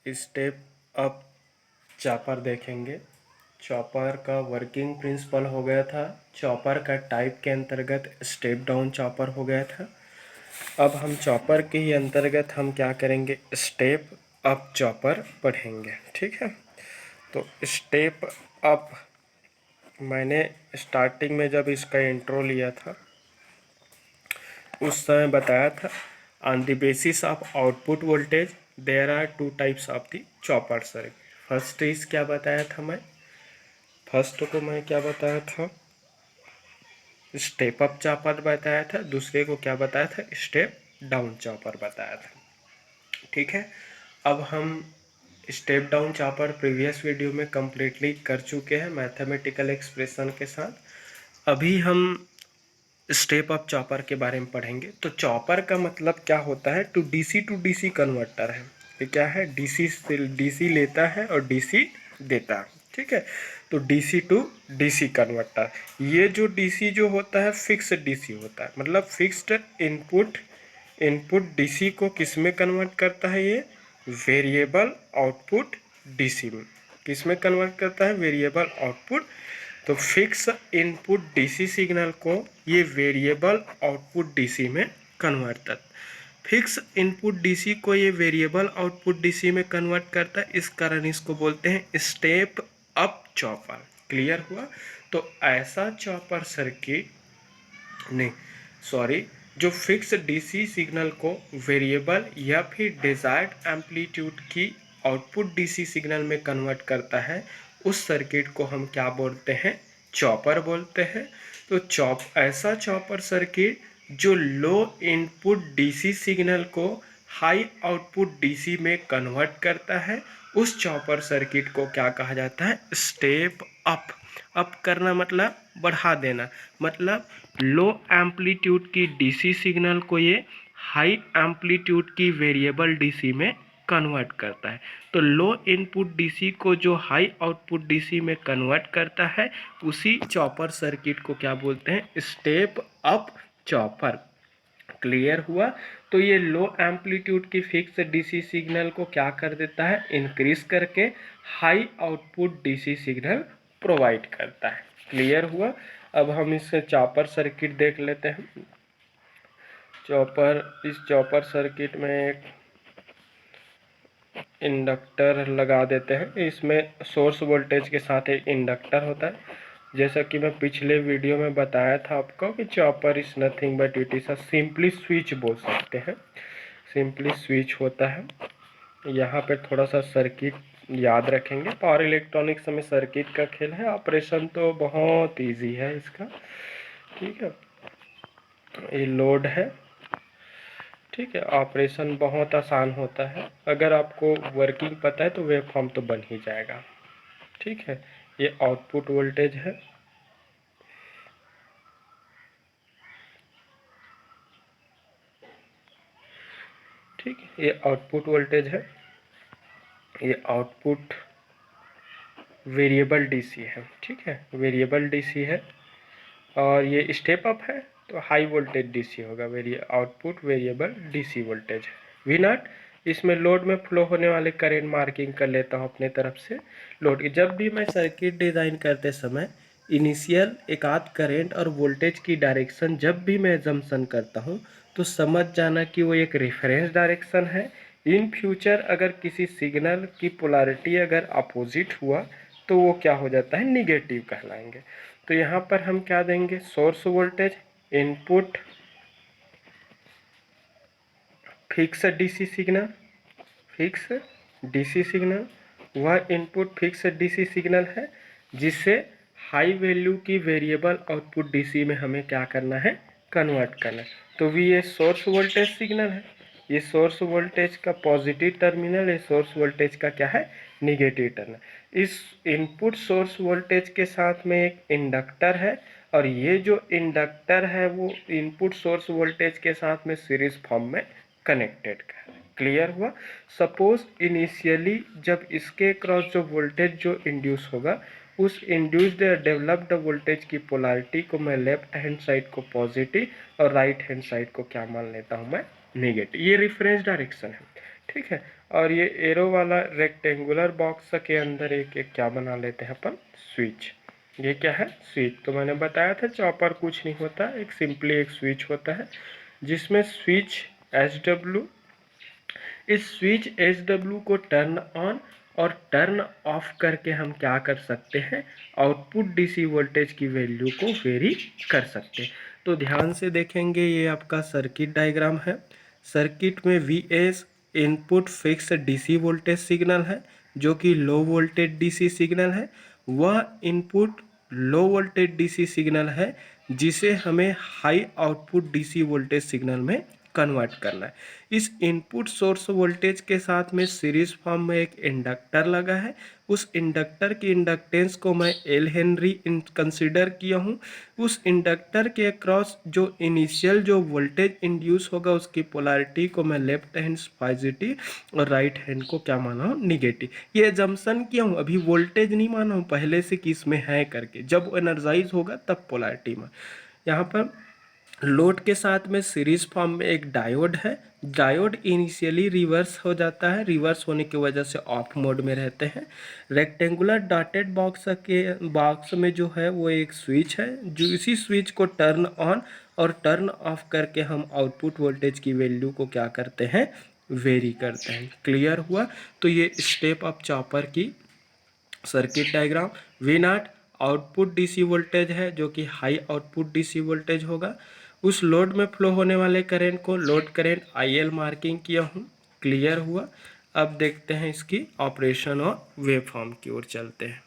Step up chopper देखेंगे। Chopper का working principle हो गया था, चॉपर का टाइप के अंतर्गत स्टेप डाउन चॉपर हो गया था। अब हम चॉपर के ही अंतर्गत हम क्या करेंगे, स्टेप अप चॉपर पढ़ेंगे। ठीक है, तो स्टेप अप मैंने स्टार्टिंग में जब इसका इंट्रो लिया था उस समय बताया था, on the basis of output voltage there are two types of the chopper circuit. First is क्या बताया था मैं, फर्स्ट को मैं क्या बताया था, स्टेप अप चॉपर बताया था, दूसरे को क्या बताया था, स्टेप डाउन चॉपर बताया था। ठीक है, अब हम step down chopper previous video में कम्प्लीटली कर चुके हैं मैथमेटिकल एक्सप्रेशन के साथ। अभी हम स्टेप अप चॉपर के बारे में पढ़ेंगे। तो चॉपर का मतलब क्या होता है, टू डीसी कन्वर्टर है। ये क्या है, डीसी से डीसी लेता है और डीसी देता है। ठीक है, तो डीसी टू डीसी कन्वर्टर। ये जो डीसी जो होता है फिक्स डीसी होता है, मतलब फिक्स्ड इनपुट। इनपुट डीसी को किस में कन्वर्ट करता है, ये वेरिएबल आउटपुट डीसी में। किस में कन्वर्ट करता है, वेरिएबल आउटपुट। तो फिक्स इनपुट डीसी सिग्नल को ये वेरिएबल आउटपुट डीसी में कन्वर्ट करता है। फिक्स इनपुट डीसी को ये वेरिएबल आउटपुट डीसी में कन्वर्ट करता है, इस कारण इसको बोलते हैं स्टेप अप चॉपर। क्लियर हुआ। तो ऐसा चॉपर सर्किट नहीं, सॉरी, जो फिक्स डीसी सिग्नल को वेरिएबल या फिर डिजायर्ड एम्पलीट्यूड की आउटपुट डीसी सिग्नल में कन्वर्ट करता है, उस सर्किट को हम क्या बोलते हैं, चॉपर बोलते हैं। तो ऐसा चॉपर सर्किट जो लो इनपुट डीसी सिग्नल को हाई आउटपुट डीसी में कन्वर्ट करता है, उस चॉपर सर्किट को क्या कहा जाता है, स्टेप अप। अप करना मतलब बढ़ा देना, मतलब लो एम्पलीट्यूड की डीसी सिग्नल को ये हाई एम्पलीट्यूड की वेरिएबल डीसी में कन्वर्ट करता है। तो लो इनपुट डीसी को जो हाई आउटपुट डीसी में कन्वर्ट करता है, उसी चॉपर सर्किट को क्या बोलते हैं, स्टेप अप चॉपर। क्लियर हुआ। तो ये लो एम्पलीट्यूड की फिक्स डीसी सिग्नल को क्या कर देता है, इंक्रीज करके high output DC signal provide करता है। क्लियर हुआ। अब हम इससे चॉपर सर्किट देख लेते हैं। इस चॉपर सर्किट में एक इंडक्टर लगा देते हैं। इसमें सोर्स वोल्टेज के साथ एक इंडक्टर होता है। जैसा कि मैं पिछले वीडियो में बताया था आपको कि chopper is nothing but it is a simply switch बोल सकते हैं। सिंपली स्विच होता है। यहाँ पे थोड़ा सा सर्किट याद रखेंगे। पावर इलेक्ट्रॉनिक्स में सर्किट का खेल है, ऑपरेशन तो बहुत इजी है इसका। ठीक है, ये लोड है। ठीक है, ऑपरेशन बहुत आसान होता है। अगर आपको वर्किंग पता है तो वेव फॉर्म तो बन ही जाएगा। ठीक है, ये आउटपुट वोल्टेज है। ठीक है, ये आउटपुट वोल्टेज है। ये आउटपुट वेरिएबल डीसी है। ठीक है, वेरिएबल डीसी है। और ये स्टेप अप है तो हाई वोल्टेज डीसी होगा। आउटपुट वेरिएबल डीसी वोल्टेज है। वी नॉट, इसमें लोड में फ्लो होने वाले करंट मार्किंग कर लेता हूँ अपने तरफ से। लोड की जब भी मैं सर्किट डिज़ाइन करते समय इनिशियल एक आध करंट और वोल्टेज की डायरेक्शन जब भी मैं जम्पशन करता हूँ तो समझ जाना कि वो एक रेफरेंस डायरेक्शन है। इन फ्यूचर अगर किसी सिग्नल की पोलैरिटी अगर अपोजिट हुआ तो वो क्या हो जाता है, निगेटिव कहलाएंगे। तो यहाँ पर हम क्या देंगे, source voltage input fix DC signal. Fix DC signal वह इनपुट फिक्स डीसी सिग्नल है जिसे हाई वैल्यू की वेरिएबल आउटपुट डीसी में हमें क्या करना है, कन्वर्ट करना है। तो ये सोर्स वोल्टेज सिग्नल है। ये सोर्स वोल्टेज का पॉजिटिव टर्मिनल, ये सोर्स वोल्टेज का क्या है, निगेटिव टर्मिनल। इस इनपुट सोर्स वोल्टेज के साथ में एक इंडक्टर है और ये जो इंडक्टर है वो इनपुट सोर्स वोल्टेज के साथ में सीरीज फॉर्म में कनेक्टेड है। क्लियर हुआ। सपोज इनिशियली जब इसके क्रॉस जो वोल्टेज जो इंड्यूस होगा, उस इंड्यूस्ड डेवलप्ड वोल्टेज की पोलैरिटी को मैं लेफ्ट हैंड साइड को पॉजिटिव और राइट हैंड साइड को क्या मान लेता हूँ मैं, नेगेटिव। ये रेफरेंस डायरेक्शन है। ठीक है। और ये एरो वाला रेक्टेंगुलर बॉक्स के अंदर एक एक क्या बना लेते हैं अपन, स्विच। ये क्या है, स्विच। तो मैंने बताया था चॉपर कुछ नहीं होता, एक सिंपली एक स्विच होता है जिसमें स्विच SW, इस स्विच SW को टर्न ऑन और टर्न ऑफ करके हम क्या कर सकते हैं, आउटपुट DC वोल्टेज की वैल्यू को वेरी कर सकते हैं। तो ध्यान से देखेंगे, ये आपका सर्किट डायग्राम है। सर्किट में VS input fix DC voltage signal है जो कि लो वोल्टेज DC सिग्नल है। वह input low voltage DC signal है जिसे हमें high output DC voltage signal में कन्वर्ट करना है। इस इनपुट सोर्स वोल्टेज के साथ में सीरीज फॉर्म में एक इंडक्टर लगा है। उस इंडक्टर की इंडक्टेंस को मैं L हेनरी कंसिडर किया हूँ। उस इंडक्टर के अक्रॉस जो इनिशियल जो वोल्टेज इंड्यूस होगा उसकी पोलैरिटी को मैं लेफ्ट हैंड पॉजिटिव और राइट हैंड को क्या माना हूँ, निगेटिव। ये जम्पशन किया हूँ, अभी वोल्टेज नहीं माना हूँ पहले से कि इसमें है करके, जब एनर्जाइज होगा तब पोलैरिटी में। यहाँ पर लोड के साथ में सीरीज फॉर्म में एक डायोड है। डायोड इनिशियली रिवर्स हो जाता है, रिवर्स होने की वजह से ऑफ मोड में रहते हैं। रेक्टेंगुलर डॉटेड बॉक्स में जो है वो एक स्विच है, जो इसी स्विच को टर्न ऑन और टर्न ऑफ करके हम आउटपुट वोल्टेज की वैल्यू को क्या करते हैं, वेरी करते हैं। क्लियर हुआ। तो ये स्टेप ऑफ चॉपर की circuit diagram. V0 output DC voltage है जो कि हाई आउटपुट DC वोल्टेज होगा। उस लोड में फ्लो होने वाले करंट को लोड करंट IL मार्किंग किया हूँ। क्लियर हुआ। अब देखते हैं इसकी ऑपरेशन और वेव फॉर्म की ओर चलते हैं।